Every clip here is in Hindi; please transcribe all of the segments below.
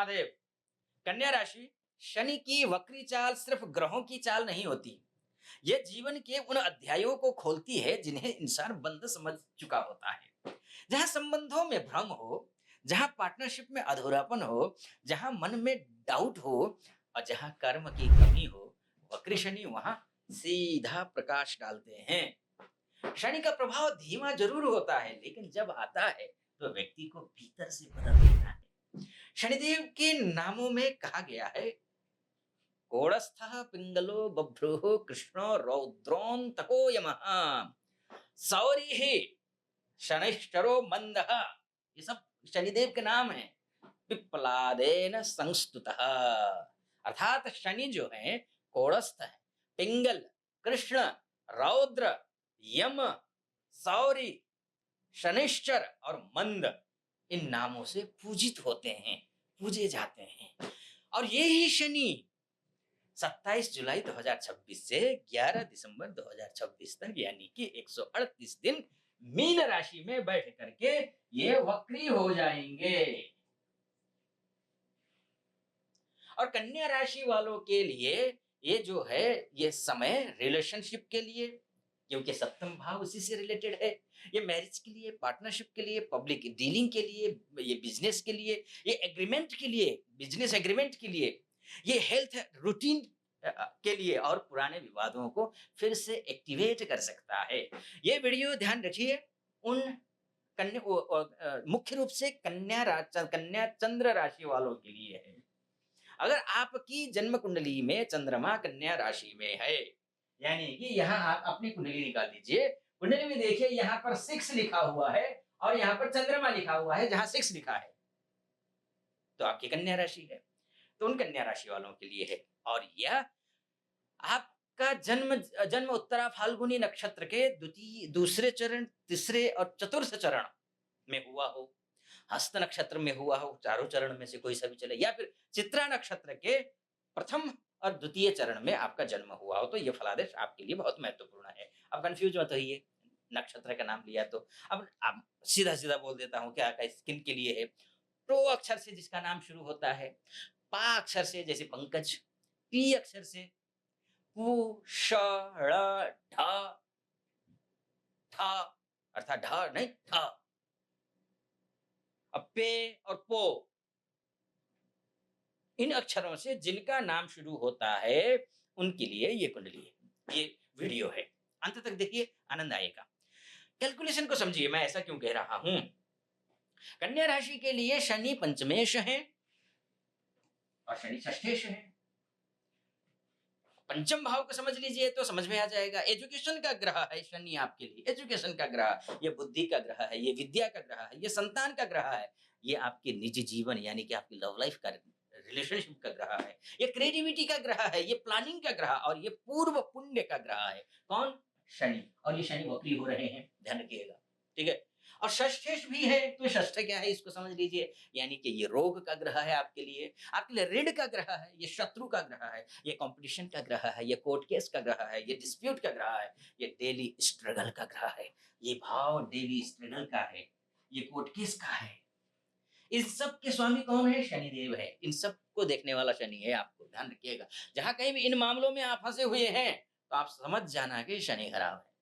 महादेव। कन्या राशि, शनि की वक्री चाल सिर्फ ग्रहों की चाल नहीं होती। यह जीवन के उन अध्यायों को खोलती है जिन्हें इंसान बंद समझ चुका होता है। जहां संबंधों में भ्रम हो, जहां पार्टनरशिप में अधूरापन हो, जहां मन में डाउट हो और जहां कर्म की कमी हो, वक्री शनि वहां सीधा प्रकाश डालते हैं। शनि का प्रभाव धीमा जरूर होता है, लेकिन जब आता है तो व्यक्ति को भीतर से बदल देता है। शनिदेव के नामों में कहा गया है, कोड़स्थः पिंगलो बभ्रुः कृष्णो रौद्रोन्तको यमः, सौरिः शनैश्चरो मंदः। ये सब शनिदेव के नाम है। पिप्पलादेन संस्तुतः, अर्थात शनि जो है कोड़स्थ है, पिंगल, कृष्ण, रौद्र, यम, सौरी, शनिश्चर और मंद, इन नामों से पूजित होते हैं, पूजे जाते हैं। और ये ही शनि 27 जुलाई 2026 से 11 दिसंबर 2026 तक, यानी कि 138 दिन मीन राशि में बैठ करके ये वक्री हो जाएंगे। और कन्या राशि वालों के लिए ये जो है, ये समय रिलेशनशिप के लिए, क्योंकि सप्तम भाव उसी से रिलेटेड है। ये मैरिज के लिए, पार्टनरशिप के लिए, पब्लिक डीलिंग के लिए, ये बिजनेस के लिए, ये एग्रीमेंट के लिए, बिजनेस एग्रीमेंट के लिए, ये हेल्थ रूटीन के लिए, और पुराने विवादों को फिर से एक्टिवेट कर सकता है। ये वीडियो ध्यान रखिए उन मुख्य रूप से कन्या चंद्र राशि वालों के लिए है। अगर आपकी जन्म कुंडली में चंद्रमा कन्या राशि में है, यानी कि यहाँ आप अपनी कुंडली निकाल लीजिए, कुंडली में देखिए यहाँ पर 6 लिखा हुआ है और यहाँ पर चंद्रमा लिखा हुआ है, जहां 6 लिखा है तो आपकी कन्या राशि है। तो उन कन्या राशि वालों के लिए है। और यह आपका जन्म जन्म उत्तरा फाल्गुनी नक्षत्र के द्वितीय, दूसरे चरण, तीसरे और चतुर्थ चरण में हुआ हो, हस्त नक्षत्र में हुआ हो, चारों चरण में से कोई सा भी चले, या फिर चित्रा नक्षत्र के प्रथम और द्वितीय चरण में आपका जन्म हुआ हो, तो यह फलादेश आपके लिए बहुत महत्वपूर्ण है। अब कंफ्यूज मत होइए, नक्षत्र का नाम लिया तो अब सीधा सीधा बोल देता हूँ क्या किन के लिए है। प्रो अक्षर से जिसका नाम शुरू होता है, पा अक्षर से जैसे पंकज, पी अक्षर से पू, श, ड़, ढ, ठ, अर्थात ढ नहीं ठ, अब पे और पो, इन अक्षरों से जिनका नाम शुरू होता है उनके लिए ये कुंडली है, ये वीडियो है। अंत तक देखिए, आनंद आएगा। कैलकुलेशन को समझिए मैं ऐसा क्यों कह रहा हूं। कन्या राशि के लिए शनि पंचमेश है और शनि षष्ठेश है। पंचम भाव को समझ लीजिए तो समझ में आ जाएगा। एजुकेशन का ग्रह है शनि आपके लिए, एजुकेशन का ग्रह, ये बुद्धि का ग्रह है, ये विद्या का ग्रह है, ये संतान का ग्रह है, ये आपके निजी जीवन यानी कि आपकी लव लाइफ का, रिलेशनशिप का ग्रह है, ये क्रिएटिविटी का ग्रह है, ये प्लानिंग का ग्रह, और ये पूर्व पुण्य का ग्रह है। कौन? शनि। और ये शनि वक्री हो रहे हैं, ध्यान रखिएगा, ठीक है। और षष्ठेश भी है, तो षष्ठ क्या है इसको समझ लीजिए, यानी कि ये रोग का ग्रह है आपके लिए, ऋण का ग्रह है, ये शत्रु का ग्रह है, ये कंपटीशन का ग्रह है, ये कोर्ट केस का ग्रह है, ये डिस्प्यूट का ग्रह है, ये डेली स्ट्रगल का ग्रह है, ये भाव डेली स्ट्रगल का है, ये कोर्ट केस का है। इस सब के स्वामी कौन है? शनिदेव है। इन सब को देखने वाला शनि है, आपको ध्यान रखिएगा। जहां कहीं भी इन मामलों में आप फंसे हुए हैं तो आप समझ जाना कि शनि खराब है,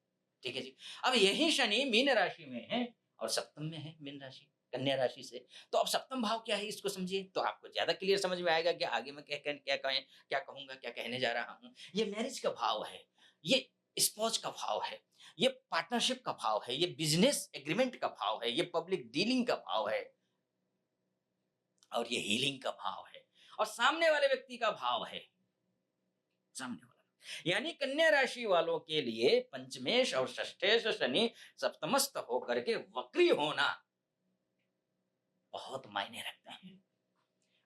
ठीक है जी। अब यही शनि मीन राशि में है और सप्तम में है, मीन राशि कन्या राशि से। तो अब सप्तम भाव क्या है इसको समझिए, तो आपको ज्यादा क्लियर समझ में आएगा कि आगे मैं क्या कहूंगा, क्या कहने जा रहा हूँ। ये मैरिज का भाव है, ये स्पोज का भाव है, ये पार्टनरशिप का भाव है, ये बिजनेस एग्रीमेंट का भाव है, ये पब्लिक डीलिंग का भाव है, और ये हीलिंग का भाव है, और सामने वाले व्यक्ति का भाव है, सामने वाला। यानी कन्या राशि वालों के लिए पंचमेश और षष्ठेश शनि सप्तमस्त होकर के वक्री होना बहुत मायने रखते हैं।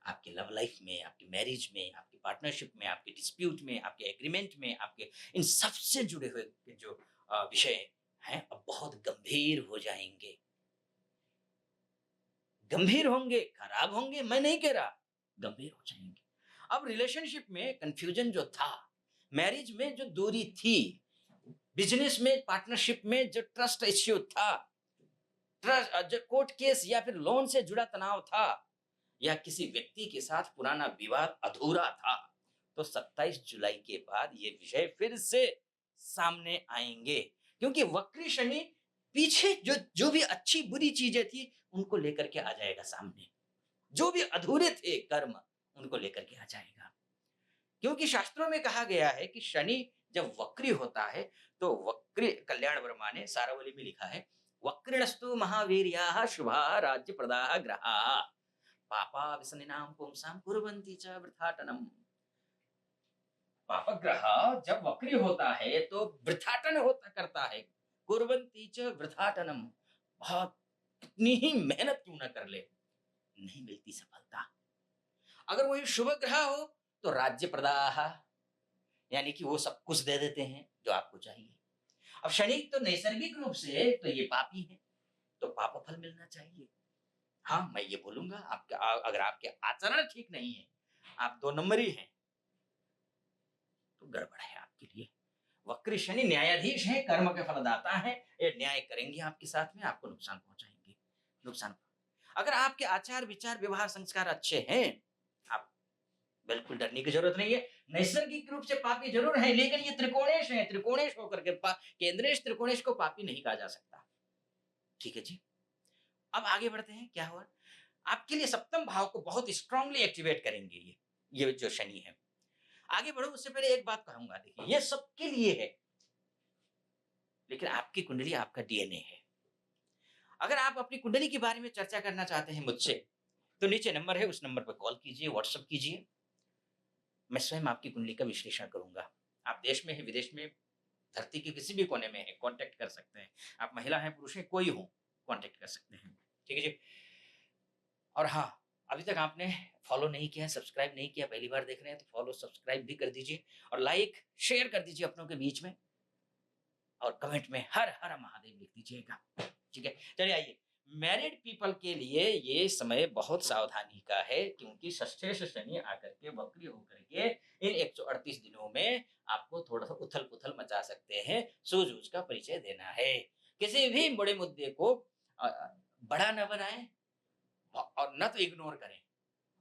आपके लव लाइफ में, आपकी मैरिज में, आपकी पार्टनरशिप में, आपके डिस्प्यूट में, आपके एग्रीमेंट में, आपके इन सबसे जुड़े हुए जो विषय हैं अब बहुत गंभीर हो जाएंगे। गंभीर होंगे, खराब होंगे मैं नहीं कह रहा, गंभीर हो जाएंगे। अब रिलेशनशिप में कंफ्यूजन जो था, मैरिज में जो दूरी थी, बिजनेस में, पार्टनरशिप में जो ट्रस्ट इश्यू था, ट्रस्ट जो कोर्ट केस या फिर लोन से जुड़ा तनाव था, या किसी व्यक्ति के साथ पुराना विवाद अधूरा था, तो 27 जुलाई के बाद ये विषय फिर से सामने आएँगे। क्योंकि वक्री शनि पीछे जो जो भी अच्छी-बुरी चीज़ें थी, उनको लेकर के आ जाएगा सामने। जो भी अधूरे थे कर्म, उनको लेकर के आ जाएगा। क्योंकि शास्त्रों में कहा गया है कि शनि जब वक्री होता है, तो वक्री कल्याण वर्मा ने सारावली में लिखा है, "वक्रिणस्तु महावीर्याः शुभाः राज्यप्रदाः ग्रहाः, पापा विसनिनां पुंसां कुर्वन्ति च वृथाटनम्।" पापग्रह जब वक्री होता है तो वृथाटन होता करता है। कुर्वन्ति च वृथाटनम। बहुत कितनी ही मेहनत क्यों ना कर ले, नहीं मिलती सफलता। अगर वही शुभ ग्रह हो तो राज्य प्रदाह, यानी कि वो सब कुछ दे देते हैं जो आपको चाहिए। अब शनि तो नैसर्गिक रूप से तो ये पापी है, तो पाप फल मिलना चाहिए। हाँ, मैं ये बोलूंगा आपके अगर आपके आचरण ठीक नहीं है, आप 2 नंबरी हैं, तो गड़बड़ है आपके लिए। वक्री शनि न्यायाधीश हैं, कर्म के फलदाता हैं, ये न्याय करेंगे आपके साथ में, आपको नुकसान पहुँचाएँगे। नुकसान अगर आपके आचार, विचार, व्यवहार, संस्कार अच्छे हैं, आप बिल्कुल डरने की ज़रूरत नहीं है। नैसर्गिक रूप से पापी ज़रूर हैं, लेकिन ये त्रिकोणेश हैं, त्रिकोणेश होकर के केंद्रेश त्रिकोणेश को पापी नहीं कहा जा सकता। ठीक है जी? अब आगे बढ़ते हैं, क्या हुआ? आपके लिए सप्तम भाव को बहुत स्ट्रांगली एक्टिवेट करेंगे ये जो शनि है। आगे बढ़ो उससे पहले एक बात कहूँगा, देखिए ये सबके लिए है, लेकिन आपकी कुंडली आपका डीएनए है। अगर आप अपनी कुंडली के बारे में चर्चा करना चाहते हैं मुझसे, तो नीचे नंबर है, उस नंबर पर कॉल कीजिए, व्हाट्सएप कीजिए। मैं स्वयं आपकी कुंडली का विश्लेषण करूँगा। आप देश में हैं, विदेश में, धरती के किसी भी कोने में हैं, कॉन्टैक्ट कर सकते हैं। आप महिला हैं, पुरुष हैं, कोई हो, कॉन्टैक्ट कर सकते हैं। ठीक है जी? और हाँ, अभी तक आपने फॉलो नहीं किया है, सब्सक्राइब नहीं किया, पहली बार देख रहे हैं, तो फॉलो, सब्सक्राइब भी कर दीजिए और लाइक, शेयर कर दीजिए अपनों के बीच में और कमेंट में हर हर महादेव लिख दीजिएगा। ठीक है? चलिए आइए, मैरिड पीपल के लिए ये समय बहुत सावधानी का है, क्योंकि षष्ठेश शनि आकर के वक्री होकर के इन 138 दिनों में आपको थोड़ा-सा उथल-पुथल मचा सकते हैं, सूझ-बूझ का परिचय देना है। किसी भी बड़े मुद्दे को बड़ा ना बनाएँ और ना तो इग्नोर करें।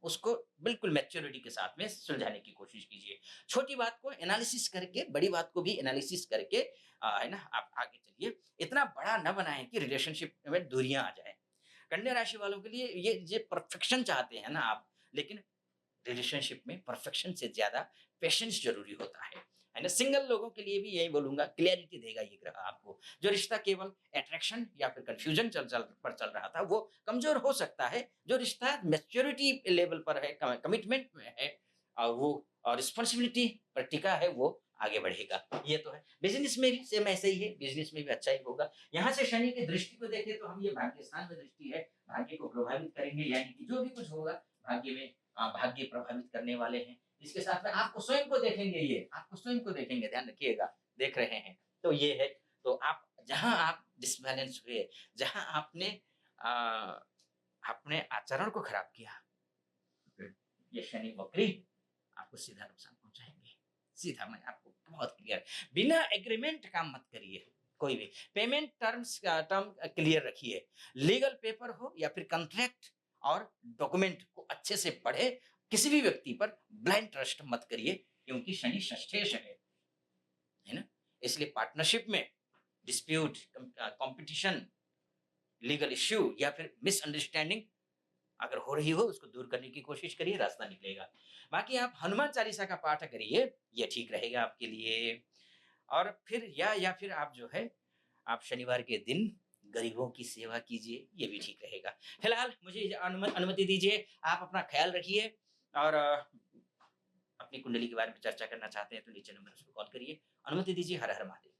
उसको बिल्कुल मैच्योरिटी के साथ में सुलझाने की कोशिश कीजिए। छोटी बात को एनालिसिस करके, बड़ी बात को भी एनालिसिस करके है ना, आप आगे चलिए। इतना बड़ा ना बनाएँ कि रिलेशनशिप में दूरियाँ आ जाएँ। कन्या राशि वालों के लिए ये परफेक्शन चाहते हैं ना आप, लेकिन रिलेशनशिप में परफेक्शन से ज़्यादा पेशेंस ज़रूरी होता है ना? सिंगल लोगों के लिए भी यही बोलूँगा, क्लैरिटी देगा ये ग्रह आपको। जो रिश्ता केवल अट्रैक्शन या फिर कन्फ्यूज़न चल रहा था, वो कमज़ोर हो सकता है। जो रिश्ता मैच्योरिटी लेवल पर है, कमिटमेंट में है और वो और रिस्पॉन्सिबिलिटी पर टिका है, वो आगे बढ़ेगा। ये तो है। बिज़नेस में भी सेम ऐसे ही है, बिज़नेस में भी अच्छा ही होगा। यहाँ से शनि की दृष्टि को देखें तो हम ये भाग्य स्थान में दृष्टि है, भाग्य को प्रभावित करेंगे, यानी कि जो भी कुछ होगा भाग्य में भाग्य प्रभावित करने वाले हैं। इसके साथ में आपको स्वयं को देखेंगे ये, आपको स्वयं को देखेंगे, ध्यान रखिएगा, देख रहे हैं। तो ये है, तो आप जहाँ आप डिसबैलेंस हुए, जहाँ आपने अ, अपने आचरण को खराब किया, ये शनि वक्री आपको सीधा नुकसान पहुँचाएँगे। सीधा, मैं आपको बहुत क्लियर, बिना एग्रीमेंट काम मत करिए, कोई भी। पेमेंट टर्म क्लियर रखिए। लीगल पेपर हो या फिर कॉन्ट्रैक्ट और डॉक्यूमेंट को अच्छे से पढ़े। किसी भी व्यक्ति पर ब्लाइंड ट्रस्ट मत करिए, क्योंकि शनि षष्ठेश है ना? इसलिए पार्टनरशिप में डिस्प्यूट, कॉम्पिटिशन, लीगल इश्यू या फिर मिसअंडरस्टैंडिंग अगर हो रही हो, उसको दूर करने की कोशिश करिए, रास्ता निकलेगा। बाकी आप हनुमान चालीसा का पाठ करिए, ये ठीक रहेगा आपके लिए। और फिर या फिर आप जो है, आप शनिवार के दिन गरीबों की सेवा कीजिए, ये भी ठीक रहेगा। फिलहाल मुझे अनुमति दीजिए, आप अपना ख्याल रखिए और अपनी कुंडली के बारे में चर्चा करना चाहते हैं, तो नीचे नंबर उस पे कॉल करिए। अनुमति दीजिए, हर हर महादेव।